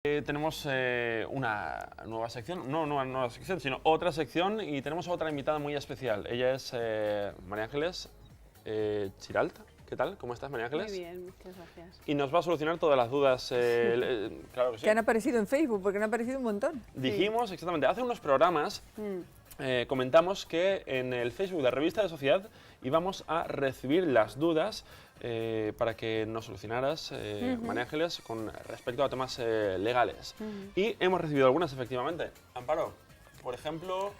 Tenemos una nueva sección, no una nueva sección, sino otra sección, y tenemos a otra invitada muy especial. Ella es María Ángeles Chiralt. ¿Qué tal? ¿Cómo estás, María Ángeles? Muy bien, muchas gracias. Y nos va a solucionar todas las dudas. Claro que sí. Que han aparecido en Facebook, porque han aparecido un montón. Dijimos, exactamente, hace unos programas comentamos que en el Facebook de Revista de Sociedad íbamos a recibir las dudas para que nos solucionaras, María Ángeles, con respecto a temas legales. Y hemos recibido algunas, efectivamente. Amparo, por ejemplo...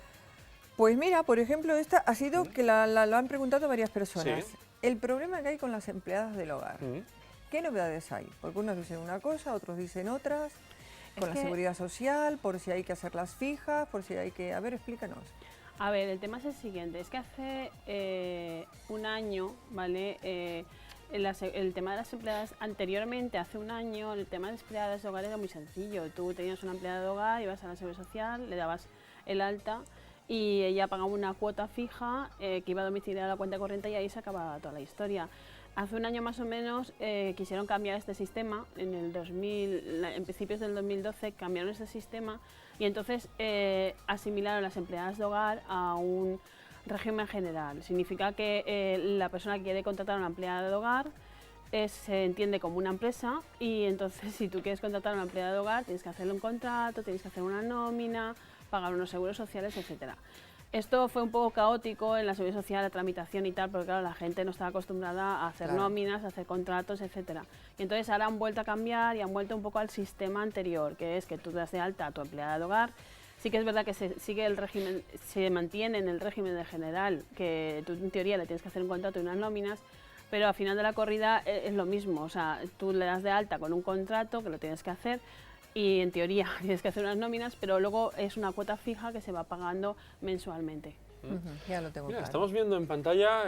Pues mira, por ejemplo, esta ha sido que lo han preguntado varias personas. Sí. El problema que hay con las empleadas del hogar. ¿Qué novedades hay? Porque unos dicen una cosa, otros dicen otras. Con la seguridad social, por si hay que hacerlas fijas, por si hay que... A ver, explícanos. A ver, el tema es el siguiente. Es que hace un año, ¿vale? El tema de las empleadas, anteriormente, hace un año, el tema de las empleadas de hogar era muy sencillo. Tú tenías una empleada de hogar, ibas a la seguridad social, le dabas el alta y ella pagaba una cuota fija que iba a domiciliar a la cuenta corriente y ahí se acababa toda la historia. Hace un año más o menos quisieron cambiar este sistema, en principios del 2012 cambiaron este sistema y entonces asimilaron las empleadas de hogar a un régimen general. Significa que la persona que quiere contratar a una empleada de hogar se entiende como una empresa y entonces si tú quieres contratar a una empleada de hogar tienes que hacerle un contrato, tienes que hacer una nómina, pagar unos seguros sociales, etcétera. Esto fue un poco caótico en la seguridad social, la tramitación y tal, porque claro, la gente no estaba acostumbrada a hacer nóminas, a hacer contratos, etcétera. Y entonces ahora han vuelto a cambiar y han vuelto un poco al sistema anterior, que es que tú das de alta a tu empleada de hogar. Sí que es verdad que sigue el régimen, se mantiene en el régimen de general, que tú en teoría le tienes que hacer un contrato y unas nóminas, pero al final de la corrida es lo mismo, o sea, tú le das de alta con un contrato que lo tienes que hacer, y en teoría tienes que hacer unas nóminas, pero luego es una cuota fija que se va pagando mensualmente. Ya lo tengo Mira, claro. estamos viendo en pantalla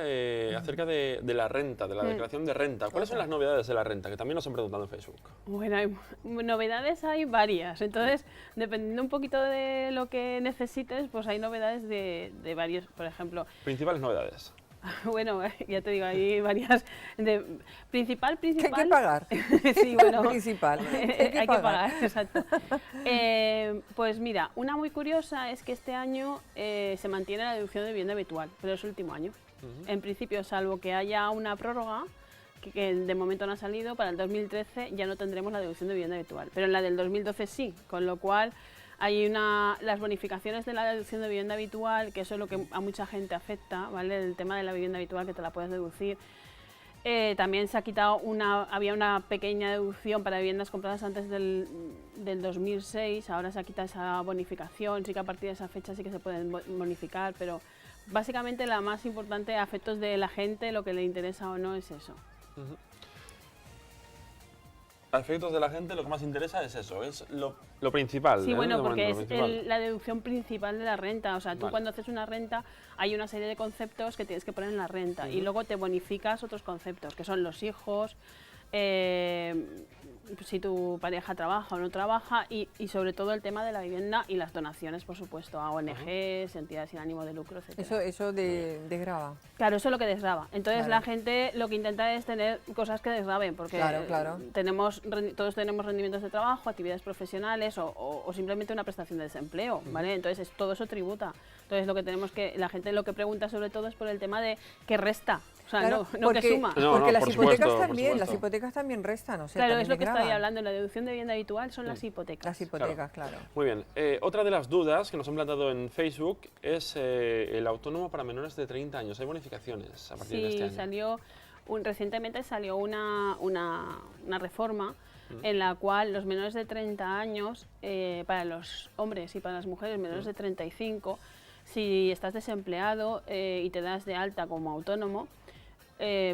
acerca de la renta, de la declaración de renta. ¿Cuáles son las novedades de la renta? Que también nos han preguntado en Facebook. Bueno, novedades hay varias, entonces dependiendo un poquito de lo que necesites, pues hay novedades de varios, por ejemplo. Principales novedades. Bueno, ya te digo, hay varias. Principal. ¿Qué hay que pagar? Sí, bueno. Principal. Hay que pagar, exacto. Pues mira, una muy curiosa es que este año se mantiene la deducción de vivienda habitual, pero es el último año. En principio, salvo que haya una prórroga, que de momento no ha salido, para el 2013 ya no tendremos la deducción de vivienda habitual, pero en la del 2012 sí, con lo cual hay las bonificaciones de la deducción de vivienda habitual, que eso es lo que a mucha gente afecta, ¿vale? El tema de la vivienda habitual, que te la puedes deducir. También se ha quitado había una pequeña deducción para viviendas compradas antes del 2006, ahora se ha quitado esa bonificación, sí que a partir de esa fecha sí que se pueden bonificar, pero básicamente la más importante a efectos de la gente, lo que le interesa o no es eso. A efectos de la gente lo que más interesa es eso, es lo principal. Sí, bueno, porque es la deducción principal de la renta. O sea, tú cuando haces una renta hay una serie de conceptos que tienes que poner en la renta y luego te bonificas otros conceptos, que son los hijos, si tu pareja trabaja o no trabaja y sobre todo el tema de la vivienda y las donaciones, por supuesto, a ONGs, entidades sin ánimo de lucro, etc. Eso desgrava. Claro, eso es lo que desgrava. Entonces la gente lo que intenta es tener cosas que desgraven, porque todos tenemos rendimientos de trabajo, actividades profesionales o simplemente una prestación de desempleo, ¿vale? Entonces todo eso tributa. Entonces la gente lo que pregunta sobre todo es por el tema de que resta. O sea, claro, no que suma. Porque las hipotecas hipotecas también restan, o sea, claro, es lo que desgravan. estoy hablando, la deducción de vivienda habitual son las hipotecas. Las hipotecas, claro. Muy bien. Otra de las dudas que nos han planteado en Facebook es el autónomo para menores de 30 años. ¿Hay bonificaciones a partir de este año? Recientemente salió una reforma en la cual los menores de 30 años, para los hombres y para las mujeres menores de 35, si estás desempleado y te das de alta como autónomo,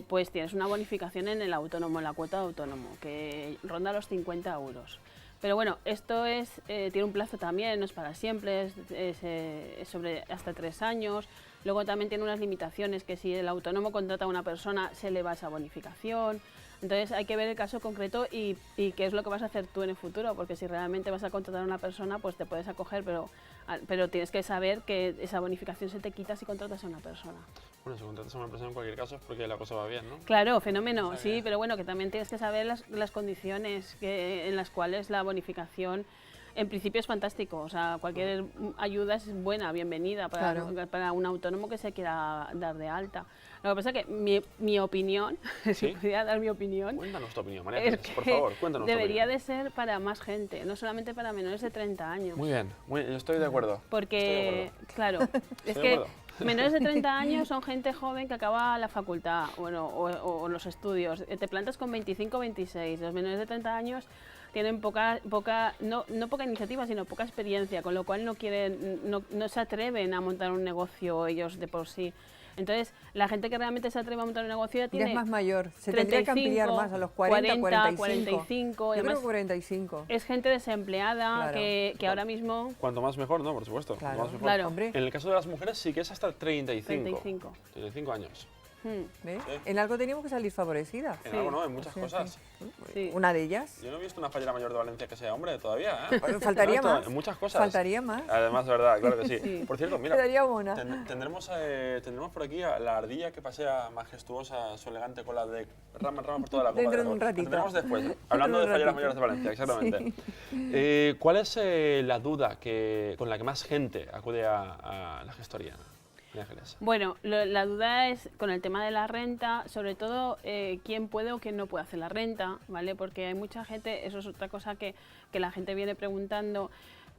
pues tienes una bonificación en el autónomo, en la cuota de autónomo, que ronda los 50 euros. Pero bueno, esto tiene un plazo también, no es para siempre, es sobre hasta 3 años. Luego también tiene unas limitaciones, que si el autónomo contrata a una persona se le va esa bonificación. Entonces hay que ver el caso concreto y qué es lo que vas a hacer tú en el futuro, porque si realmente vas a contratar a una persona, pues te puedes acoger, pero tienes que saber que esa bonificación se te quita si contratas a una persona. Bueno, si contratas a una persona en cualquier caso es porque la cosa va bien, ¿no? Claro, fenómeno, sí, pero bueno, que también tienes que saber las condiciones en las cuales la bonificación en principio es fantástico, o sea, cualquier ayuda es buena, bienvenida para un autónomo que se quiera dar de alta. Lo que pasa es que mi opinión, ¿Sí? si pudiera dar mi opinión, Cuéntanos tu opinión, María es Ángeles, por que favor, cuéntanos tu debería opinión. de ser para más gente, no solamente para menores de 30 años. Muy bien, yo estoy de acuerdo. Porque, claro, es Estoy de que acuerdo. menores de 30 años son gente joven que acaba la facultad o los estudios. Te plantas con 25 26. Los menores de 30 años tienen no poca iniciativa, sino poca experiencia, con lo cual no se atreven a montar un negocio ellos de por sí. Entonces, la gente que realmente se atreve a montar un negocio ya tiene... Ya es más mayor, se tendría que ampliar más a los 40, 45. Yo creo que 45. Es gente desempleada Claro. que ahora mismo... Cuanto más mejor, ¿no? Por supuesto. Claro, Cuanto más mejor. claro. Hombre, En el caso de las mujeres sí que es hasta 35. 35 años. ¿ves? Sí. En algo teníamos que salir favorecidas. En Sí. algo, ¿no? En muchas Sí, cosas. Sí. Una de ellas. Yo no he visto una fallera mayor de Valencia que sea hombre todavía, ¿eh? Bueno, faltaría No, más. En muchas cosas. Faltaría más. Además, de verdad, claro que sí. Sí. Por cierto, mira, Quedaría buena. tendremos por aquí a la ardilla que pasea majestuosa su elegante cola de rama en rama por toda la copa. Dentro de la un Lo ratito. tendremos después, hablando de un falleras ratito. mayores de Valencia, exactamente. ¿Cuál es la duda con la que más gente acude a la gestoría? María Ángeles. Bueno, la duda es con el tema de la renta, sobre todo quién puede o quién no puede hacer la renta, ¿vale? Porque hay mucha gente, eso es otra cosa que la gente viene preguntando,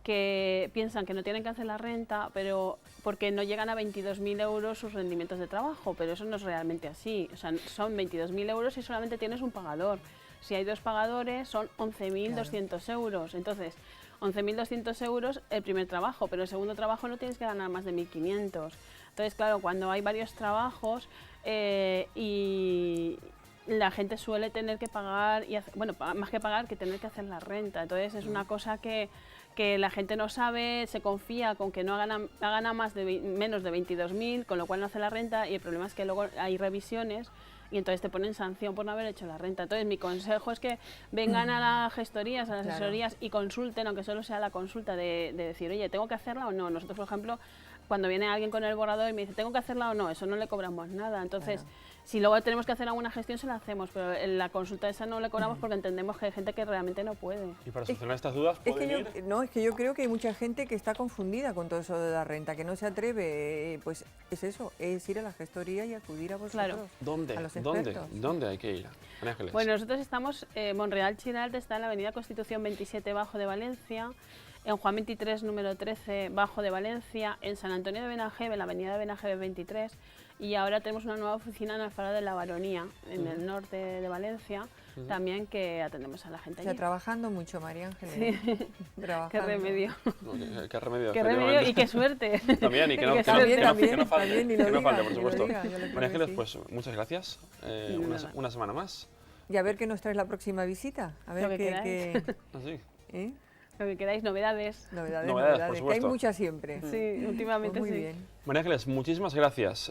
que piensan que no tienen que hacer la renta, pero porque no llegan a 22.000 euros sus rendimientos de trabajo, pero eso no es realmente así. O sea, son 22.000 euros y solamente tienes un pagador. Si hay dos pagadores, son 11.200 euros. Entonces, 11.200 euros el primer trabajo, pero el segundo trabajo no tienes que ganar más de 1.500. Entonces, claro, cuando hay varios trabajos y la gente suele tener que pagar, bueno, más que pagar, que tener que hacer la renta. Entonces, es una cosa que la gente no sabe, se confía con que no ha ganado menos de 22.000, con lo cual no hace la renta, y el problema es que luego hay revisiones y entonces te ponen sanción por no haber hecho la renta. Entonces, mi consejo es que vengan a las gestorías, a las asesorías y consulten, aunque solo sea la consulta de decir, oye, ¿tengo que hacerla o no? Nosotros, por ejemplo, cuando viene alguien con el borrador y me dice, ¿tengo que hacerla o no? Eso no le cobramos nada. Entonces, si luego tenemos que hacer alguna gestión, se la hacemos, pero en la consulta esa no le cobramos porque entendemos que hay gente que realmente no puede. Y para solucionar estas dudas, Es pueden ir... que yo creo que hay mucha gente que está confundida con todo eso de la renta, que no se atreve, pues es eso, es ir a la gestoría y acudir a vosotros. Claro. ¿Dónde? A los ¿Dónde? expertos. ¿Dónde hay que ir? María Ángeles. Bueno, nosotros estamos, Monreal Chiralt está en la avenida Constitución 27 Bajo de Valencia, en Juan 23 número 13 Bajo de Valencia, en San Antonio de Benajeve, en la avenida de Benajeve 23, y ahora tenemos una nueva oficina en Alfaro de la Baronía, en el norte de Valencia, también, que atendemos a la gente O sea, allí. trabajando mucho, María Ángeles. Trabajando. Qué remedio. No, qué remedio. Qué remedio y qué suerte. También, y que no, qué que no, suerte. que no, que no También, falte, ni que lo no falte, diga, por ni lo supuesto. diga, yo le creo María que Ángeles, sí. pues muchas gracias. Nada. Una semana más. Y a ver qué nos traes la próxima visita. A ver Lo que qué Así. ¿eh? Lo que queráis, novedades. Novedades, Novedades, por que hay supuesto. muchas siempre. Sí, últimamente Pues muy sí. bien. María Ángeles, muchísimas gracias.